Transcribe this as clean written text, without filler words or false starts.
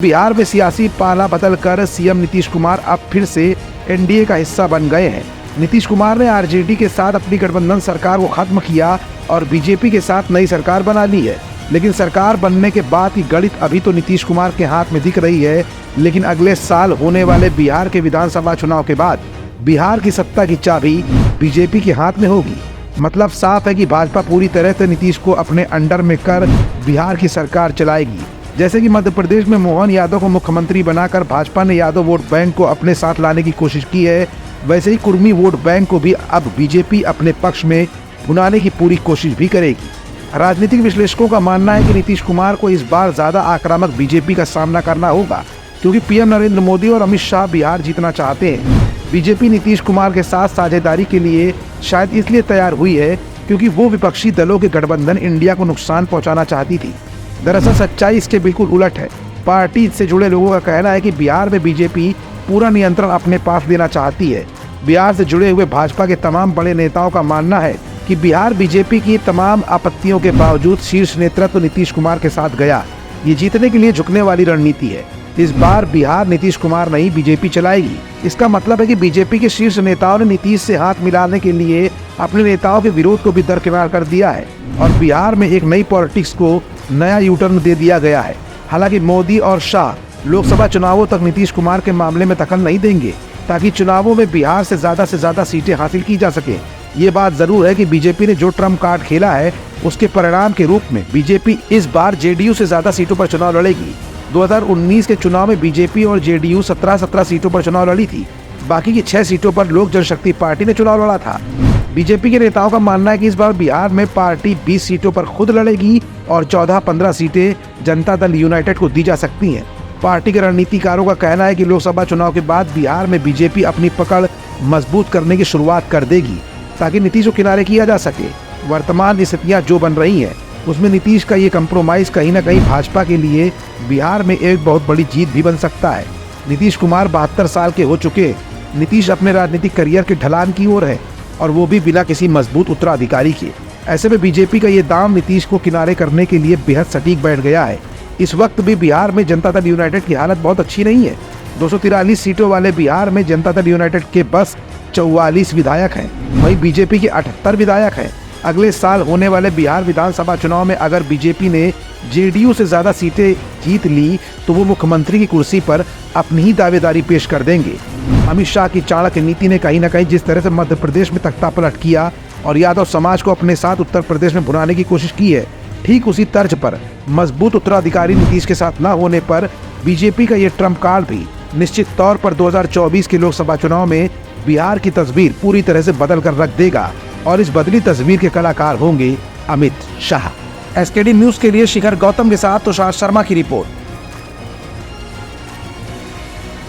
बिहार में सियासी पाला बदलकर सीएम नीतीश कुमार अब फिर से एनडीए का हिस्सा बन गए हैं। नीतीश कुमार ने आरजेडी के साथ अपनी गठबंधन सरकार को खत्म किया और बीजेपी के साथ नई सरकार बना ली है। लेकिन सरकार बनने के बाद की गणित अभी तो नीतीश कुमार के हाथ में दिख रही है, लेकिन अगले साल होने वाले बिहार के विधानसभा चुनाव के बाद बिहार की सत्ता की चाबी बीजेपी के हाथ में होगी। मतलब साफ है कि भाजपा पूरी तरह से नीतीश को अपने अंडर में कर बिहार की सरकार चलाएगी। जैसे कि मध्य प्रदेश में मोहन यादव को मुख्यमंत्री बनाकर भाजपा ने यादव वोट बैंक को अपने साथ लाने की कोशिश की है, वैसे ही कुर्मी वोट बैंक को भी अब बीजेपी अपने पक्ष में भुनाने की पूरी कोशिश भी करेगी। राजनीतिक विश्लेषकों का मानना है कि नीतीश कुमार को इस बार ज्यादा आक्रामक बीजेपी का सामना करना होगा, क्योंकि पीएम नरेंद्र मोदी और अमित शाह बिहार जीतना चाहते हैं। बीजेपी नीतीश कुमार के साथ साझेदारी के लिए शायद इसलिए तैयार हुई है क्योंकि वो विपक्षी दलों के गठबंधन इंडिया को नुकसान पहुंचाना चाहती थी। दरअसल सच्चाई इसके बिल्कुल उलट है। पार्टी से जुड़े लोगों का कहना है कि बिहार में बीजेपी पूरा नियंत्रण अपने पास लेना चाहती है। बिहार से जुड़े हुए भाजपा के तमाम बड़े नेताओं का मानना है कि बिहार बीजेपी की तमाम आपत्तियों के बावजूद शीर्ष नेतृत्व नीतीश कुमार के साथ गया। ये जीतने के लिए झुकने वाली रणनीति है। इस बार बिहार नीतीश कुमार नहीं बीजेपी चलाएगी। इसका मतलब है कि बीजेपी के शीर्ष नेताओं ने नीतीश से हाथ मिलाने के लिए अपने नेताओं के विरोध को भी दरकिनार कर दिया है और बिहार में एक नई पॉलिटिक्स को नया यूटर्न दे दिया गया है। हालांकि मोदी और शाह लोकसभा चुनावों तक नीतीश कुमार के मामले में दखल नहीं देंगे, ताकि चुनावों में बिहार से ज्यादा सीटें हासिल की जा सके। ये बात जरूर है कि बीजेपी ने जो ट्रम्प कार्ड खेला है उसके परिणाम के रूप में बीजेपी इस बार जेडीयू से ज्यादा सीटों पर चुनाव लड़ेगी। 2019 के चुनाव में बीजेपी और जेडीयू 17 सीटों पर चुनाव लड़ी थी। बाकी की 6 सीटों पर लोक जनशक्ति पार्टी ने चुनाव लड़ा था। बीजेपी के नेताओं का मानना है कि इस बार बिहार में पार्टी 20 सीटों पर खुद लड़ेगी और 14-15 सीटें जनता दल यूनाइटेड को दी जा सकती हैं। पार्टी के रणनीतिकारों का कहना है कि लोकसभा चुनाव के बाद बिहार में बीजेपी अपनी पकड़ मजबूत करने की शुरुआत कर देगी, ताकि नीतीश को किनारे किया जा सके। वर्तमान स्थितियां जो बन रही हैं उसमें नीतीश का ये कंप्रोमाइज कहीं न कहीं भाजपा के लिए बिहार में एक बहुत बड़ी जीत भी बन सकता है। नीतीश कुमार 72 साल के हो चुके। नीतीश अपने राजनीतिक करियर के ढलान की ओर है और वो भी बिना किसी मजबूत उत्तराधिकारी के। ऐसे में बीजेपी का ये दांव नीतीश को किनारे करने के लिए बेहद सटीक बैठ गया है। इस वक्त भी बिहार में जनता दल यूनाइटेड की हालत बहुत अच्छी नहीं है। 243 सीटों वाले बिहार में जनता दल यूनाइटेड के बस 44 विधायक हैं, वहीं बीजेपी के 78 विधायक हैं। अगले साल होने वाले बिहार विधानसभा चुनाव में अगर बीजेपी ने जेडीयू से ज्यादा सीटें जीत ली तो वो मुख्यमंत्री की कुर्सी पर अपनी ही दावेदारी पेश कर देंगे। अमित शाह की चाणक्य नीति ने कहीं न कहीं जिस तरह से मध्य प्रदेश में तख्ता पलट किया और यादव समाज को अपने साथ उत्तर प्रदेश में भुनाने की कोशिश की है, ठीक उसी तर्ज पर मजबूत उत्तराधिकारी नीतीश के साथ न होने पर बीजेपी का ये ट्रम्प कार्ड भी निश्चित तौर पर 2024 के लोकसभा चुनाव में बिहार की तस्वीर पूरी तरह से बदल कर रख देगा और इस बदली तस्वीर के कलाकार होंगे अमित शाह। एसकेडी न्यूज के लिए शिखर गौतम के साथ तुषार शर्मा की रिपोर्ट।